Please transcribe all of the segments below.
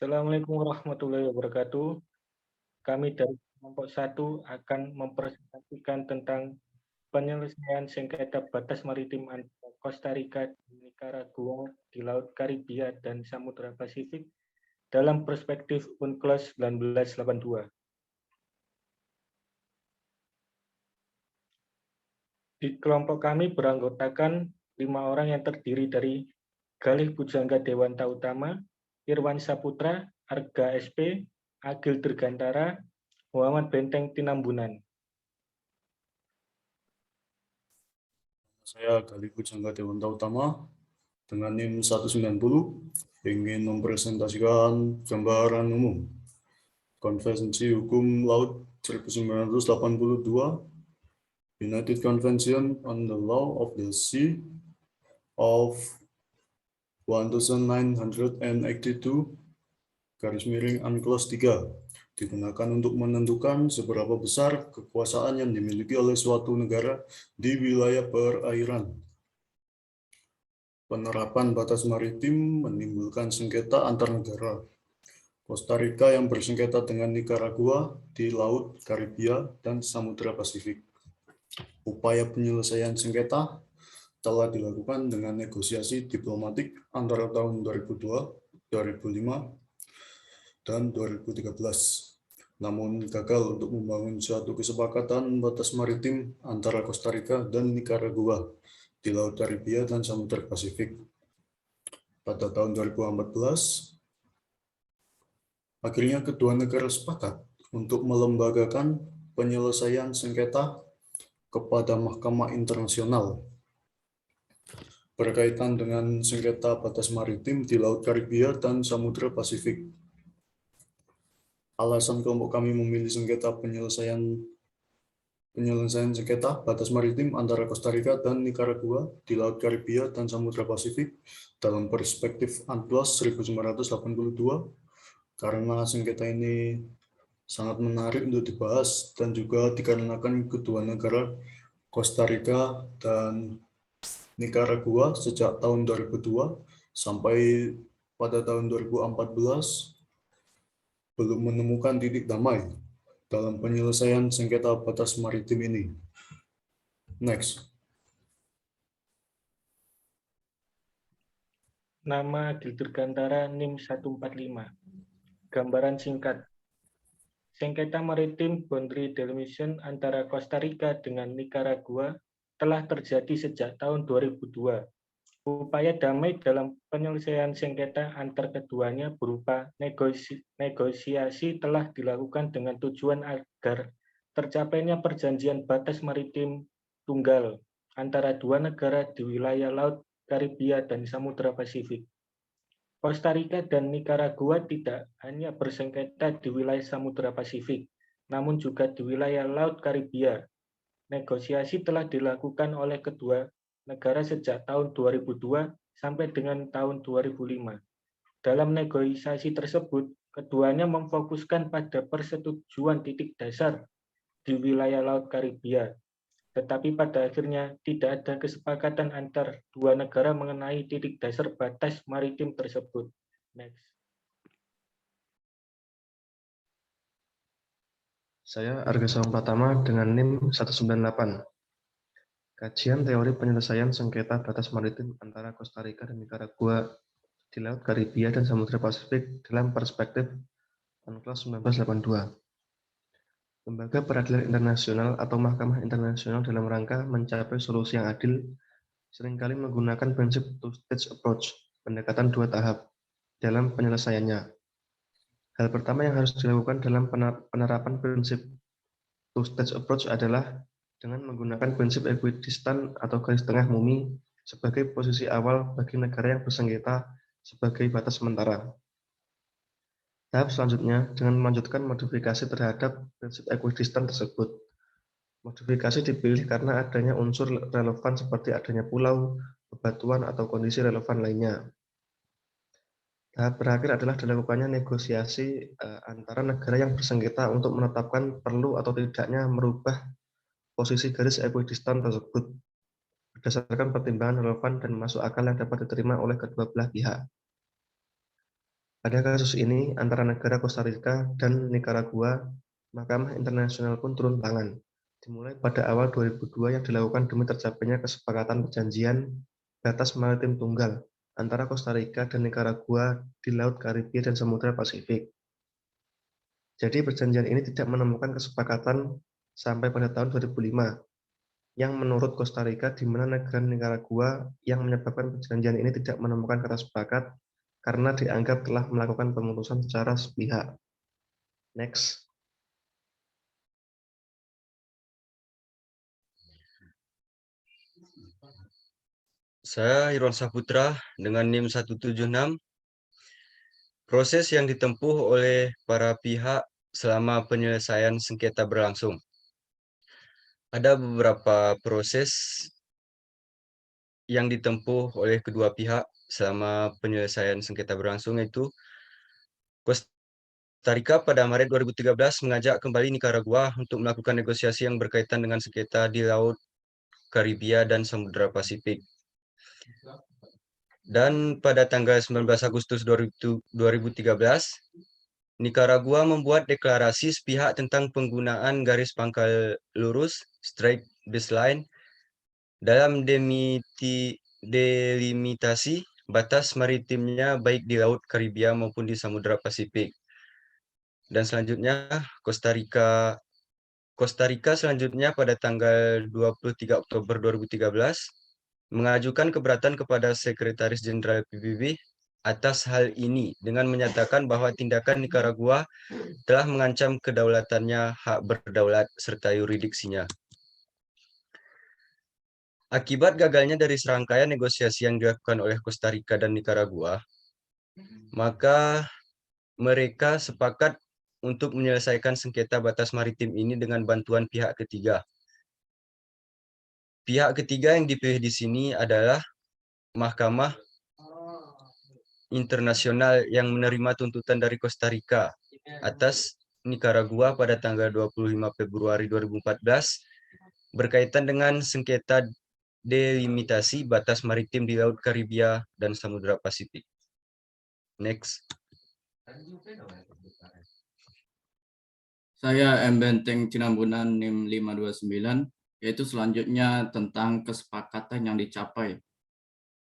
Assalamualaikum warahmatullahi wabarakatuh. Kami dari kelompok 1 akan mempresentasikan tentang penyelesaian sengketa batas maritim antara Kosta Rika dan Nicaragua di Laut Karibia dan Samudra Pasifik dalam perspektif UNCLOS 1982. Di kelompok kami beranggotakan 5 orang yang terdiri dari Galih Pujangga Dewanta Utama, Irwan Saputra, Arga SP, Agil Dirgantara, Muhammad Benteng Tinambunan. Saya Galih Pujangga Dewanta Utama dengan NIM 190 ingin mempresentasikan gambaran umum Konvensi Hukum Laut 1982, United Convention on the Law of the Sea of 1982, UNCLOS 3, digunakan untuk menentukan seberapa besar kekuasaan yang dimiliki oleh suatu negara di wilayah perairan. Penerapan batas maritim menimbulkan sengketa antar negara. Kosta Rika yang bersengketa dengan Nicaragua di Laut Karibia dan Samudra Pasifik. Upaya penyelesaian sengketa telah dilakukan dengan negosiasi diplomatik antara tahun 2002, 2005, dan 2013. Namun gagal untuk membangun suatu kesepakatan batas maritim antara Kosta Rika dan Nicaragua di Laut Karibia dan Samudra Pasifik. Pada tahun 2014, akhirnya kedua negara sepakat untuk melembagakan penyelesaian sengketa kepada Mahkamah Internasional berkaitan dengan sengketa batas maritim di Laut Karibia dan Samudra Pasifik. Alasan kelompok kami memilih sengketa penyelesaian sengketa batas maritim antara Kosta Rika dan Nicaragua di Laut Karibia dan Samudra Pasifik dalam perspektif UNCLOS 1982 karena sengketa ini sangat menarik untuk dibahas dan juga dikarenakan kedua negara Kosta Rika dan Nicaragua sejak tahun 2002 sampai pada tahun 2014 belum menemukan titik damai dalam penyelesaian sengketa batas maritim ini. Next. Nama Agil Dirgantara NIM 145. Gambaran singkat. Sengketa maritim boundary delimitation antara Kosta Rika dengan Nicaragua telah terjadi sejak tahun 2002. Upaya damai dalam penyelesaian sengketa antar keduanya berupa negosiasi telah dilakukan dengan tujuan agar tercapainya perjanjian batas maritim tunggal antara dua negara di wilayah Laut Karibia dan Samudra Pasifik. Kosta Rika dan Nicaragua tidak hanya bersengketa di wilayah Samudra Pasifik, namun juga di wilayah Laut Karibia. Negosiasi telah dilakukan oleh kedua negara sejak tahun 2002 sampai dengan tahun 2005. Dalam negosiasi tersebut, keduanya memfokuskan pada persetujuan titik dasar di wilayah Laut Karibia. Tetapi pada akhirnya tidak ada kesepakatan antar dua negara mengenai titik dasar batas maritim tersebut. Next. Saya Arga Sawang Pratama dengan NIM 198. Kajian teori penyelesaian sengketa batas maritim antara Kosta Rika dan Nicaragua di Laut Karibia dan Samudra Pasifik dalam perspektif UNCLOS 1982. Lembaga Peradilan Internasional atau Mahkamah Internasional dalam rangka mencapai solusi yang adil seringkali menggunakan prinsip two-stage approach, pendekatan dua tahap, dalam penyelesaiannya. Hal pertama yang harus dilakukan dalam penerapan prinsip two-stage approach adalah dengan menggunakan prinsip equidistant atau garis tengah bumi sebagai posisi awal bagi negara yang bersengketa sebagai batas sementara. Tahap selanjutnya dengan melanjutkan modifikasi terhadap prinsip equidistant tersebut. Modifikasi dipilih karena adanya unsur relevan seperti adanya pulau, bebatuan, atau kondisi relevan lainnya. Tahap terakhir adalah dilakukannya negosiasi antara negara yang bersengketa untuk menetapkan perlu atau tidaknya merubah posisi garis equidistant tersebut berdasarkan pertimbangan relevan dan masuk akal yang dapat diterima oleh kedua belah pihak. Pada kasus ini, antara negara Costa Rica dan Nicaragua, Mahkamah Internasional pun turun tangan. Dimulai pada awal 2002 yang dilakukan demi tercapainya kesepakatan perjanjian batas maritim tunggal antara Costa Rica dan Nicaragua di Laut Karibia dan Samudra Pasifik. Jadi perjanjian ini tidak menemukan kesepakatan sampai pada tahun 2005, yang menurut Costa Rica di mana negara Nicaragua yang menyebabkan perjanjian ini tidak menemukan kata sepakat karena dianggap telah melakukan pemutusan secara sepihak. Next. Saya Irwan Saputra dengan NIM 176. Proses yang ditempuh oleh para pihak selama penyelesaian sengketa berlangsung. Ada beberapa proses yang ditempuh oleh kedua pihak selama penyelesaian sengketa berlangsung, yaitu Costa Rica pada Maret 2013 mengajak kembali Nicaragua untuk melakukan negosiasi yang berkaitan dengan sengketa di Laut Karibia dan Samudra Pasifik. Dan pada tanggal 19 Agustus 2013, Nicaragua membuat deklarasi sepihak tentang penggunaan garis pangkal lurus (straight baseline) dalam delimitasi batas maritimnya baik di Laut Karibia maupun di Samudra Pasifik. Dan selanjutnya Costa Rica selanjutnya pada tanggal 23 Oktober 2013 mengajukan keberatan kepada Sekretaris Jenderal PBB atas hal ini dengan menyatakan bahwa tindakan Nicaragua telah mengancam kedaulatannya, hak berdaulat, serta yurisdiksinya. Akibat gagalnya dari serangkaian negosiasi yang dilakukan oleh Costa Rica dan Nicaragua, maka mereka sepakat untuk menyelesaikan sengketa batas maritim ini dengan bantuan pihak ketiga. Pihak ketiga yang dipilih di sini adalah Mahkamah Internasional yang menerima tuntutan dari Costa Rica atas Nicaragua pada tanggal 25 Februari 2014 berkaitan dengan sengketa delimitasi batas maritim di Laut Karibia dan Samudra Pasifik. Next. Saya M. Benteng Cinambunan NIM 529, yaitu selanjutnya tentang kesepakatan yang dicapai.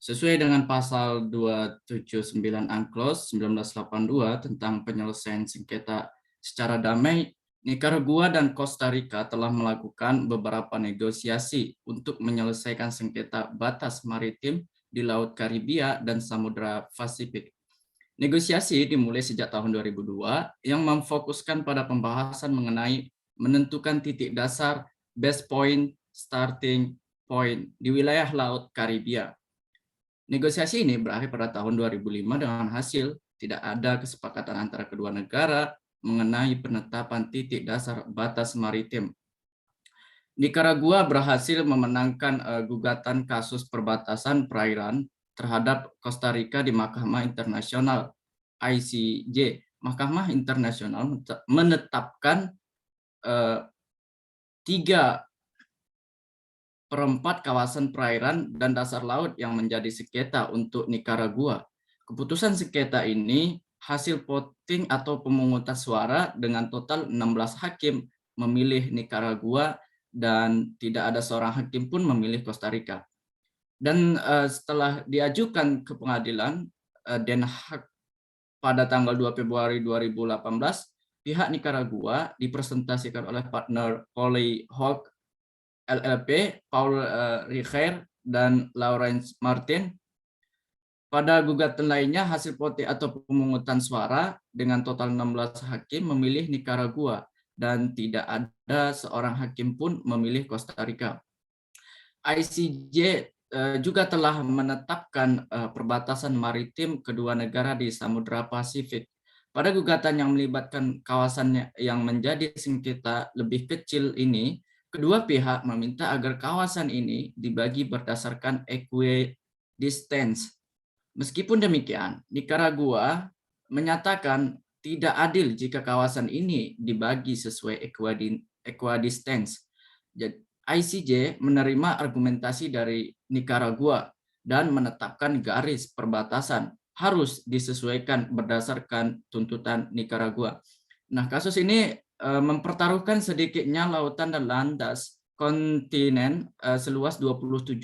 Sesuai dengan pasal 279 Unclos 1982 tentang penyelesaian sengketa secara damai, Nicaragua dan Costa Rica telah melakukan beberapa negosiasi untuk menyelesaikan sengketa batas maritim di Laut Karibia dan Samudra Pasifik. Negosiasi dimulai sejak tahun 2002 yang memfokuskan pada pembahasan mengenai menentukan titik dasar base point, starting point di wilayah Laut Karibia. Negosiasi ini berakhir pada tahun 2005 dengan hasil tidak ada kesepakatan antara kedua negara mengenai penetapan titik dasar batas maritim. Nicaragua berhasil memenangkan gugatan kasus perbatasan perairan terhadap Costa Rica di Mahkamah Internasional ICJ. Mahkamah Internasional menetapkan 3/4 kawasan perairan dan dasar laut yang menjadi sengketa untuk Nicaragua. Keputusan sengketa ini hasil voting atau pemungutan suara dengan total 16 hakim memilih Nicaragua dan tidak ada seorang hakim pun memilih Costa Rica. Dan setelah diajukan ke pengadilan Den Haag pada tanggal 2 Februari 2018, pihak Nicaragua dipresentasikan oleh partner Polly Hawk LLP, Paul Richer, dan Lawrence Martin. Pada gugatan lainnya, hasil voting atau pemungutan suara dengan total 16 hakim memilih Nicaragua dan tidak ada seorang hakim pun memilih Costa Rica. ICJ juga telah menetapkan perbatasan maritim kedua negara di Samudra Pasifik. Pada gugatan yang melibatkan kawasan yang menjadi sengketa lebih kecil ini, kedua pihak meminta agar kawasan ini dibagi berdasarkan equidistance. Meskipun demikian, Nicaragua menyatakan tidak adil jika kawasan ini dibagi sesuai equidistance. ICJ menerima argumentasi dari Nicaragua dan menetapkan garis perbatasan harus disesuaikan berdasarkan tuntutan Nicaragua. Nah, kasus ini mempertaruhkan sedikitnya lautan dan landas kontinen seluas 27.000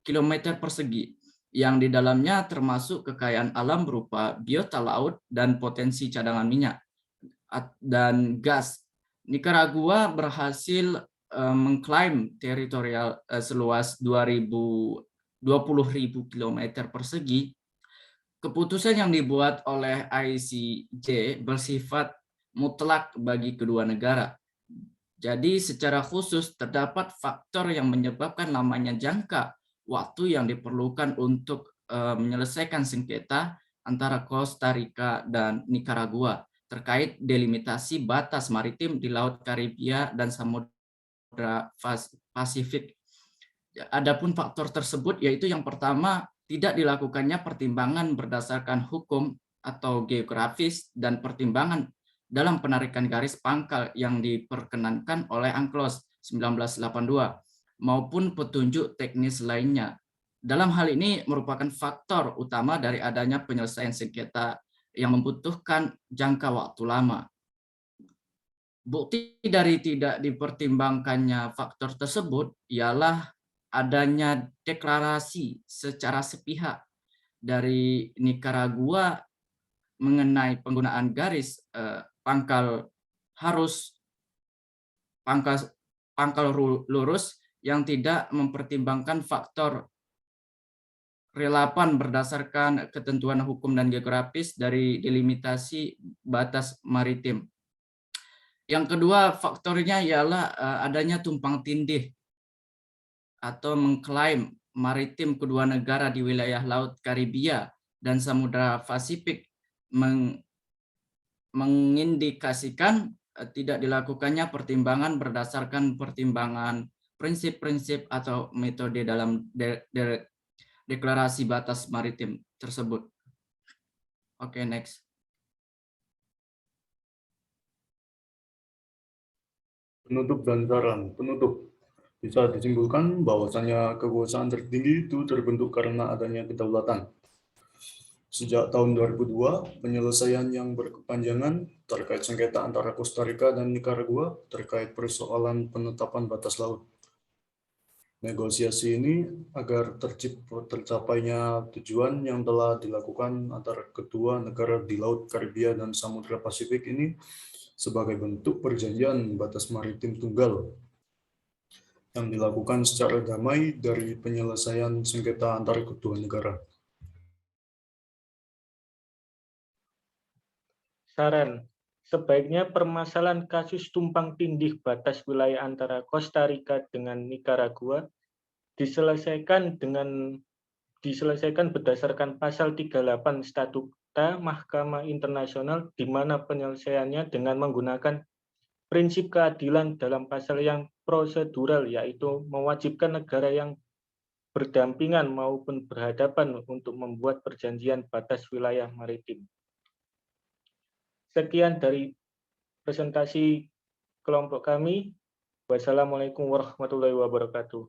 km persegi yang di dalamnya termasuk kekayaan alam berupa biota laut dan potensi cadangan minyak dan gas. Nicaragua berhasil mengklaim teritorial seluas 20.000 km persegi. Keputusan yang dibuat oleh ICJ bersifat mutlak bagi kedua negara. Jadi secara khusus terdapat faktor yang menyebabkan lamanya jangka waktu yang diperlukan untuk menyelesaikan sengketa antara Costa Rica dan Nicaragua terkait delimitasi batas maritim di Laut Karibia dan Samudra Pasifik. Adapun faktor tersebut yaitu yang pertama, tidak dilakukannya pertimbangan berdasarkan hukum atau geografis dan pertimbangan dalam penarikan garis pangkal yang diperkenankan oleh UNCLOS 1982 maupun petunjuk teknis lainnya. Dalam hal ini merupakan faktor utama dari adanya penyelesaian sengketa yang membutuhkan jangka waktu lama. Bukti dari tidak dipertimbangkannya faktor tersebut ialah adanya deklarasi secara sepihak dari Nicaragua mengenai penggunaan garis pangkal lurus yang tidak mempertimbangkan faktor relapan berdasarkan ketentuan hukum dan geografis dari delimitasi batas maritim. Yang kedua faktornya ialah adanya tumpang tindih atau mengklaim maritim kedua negara di wilayah Laut Karibia dan Samudra Pasifik mengindikasikan tidak dilakukannya pertimbangan berdasarkan pertimbangan prinsip-prinsip atau metode dalam deklarasi batas maritim tersebut. Oke, next. Penutup dan saran. Penutup. Bisa disimpulkan bahwasannya kekuasaan tertinggi itu terbentuk karena adanya kedaulatan. Sejak tahun 2002, penyelesaian yang berkepanjangan terkait sengketa antara Costa Rica dan Nicaragua terkait persoalan penetapan batas laut. Negosiasi ini agar tercapainya tujuan yang telah dilakukan antara kedua negara di Laut Karibia dan Samudra Pasifik ini sebagai bentuk perjanjian batas maritim tunggal yang dilakukan secara damai dari penyelesaian sengketa antar kedua negara. Saran, sebaiknya permasalahan kasus tumpang tindih batas wilayah antara Costa Rica dengan Nicaragua diselesaikan berdasarkan pasal 38 Statuta Mahkamah Internasional, di mana penyelesaiannya dengan menggunakan prinsip keadilan dalam pasal yang prosedural, yaitu mewajibkan negara yang berdampingan maupun berhadapan untuk membuat perjanjian batas wilayah maritim. Sekian dari presentasi kelompok kami. Wassalamualaikum warahmatullahi wabarakatuh.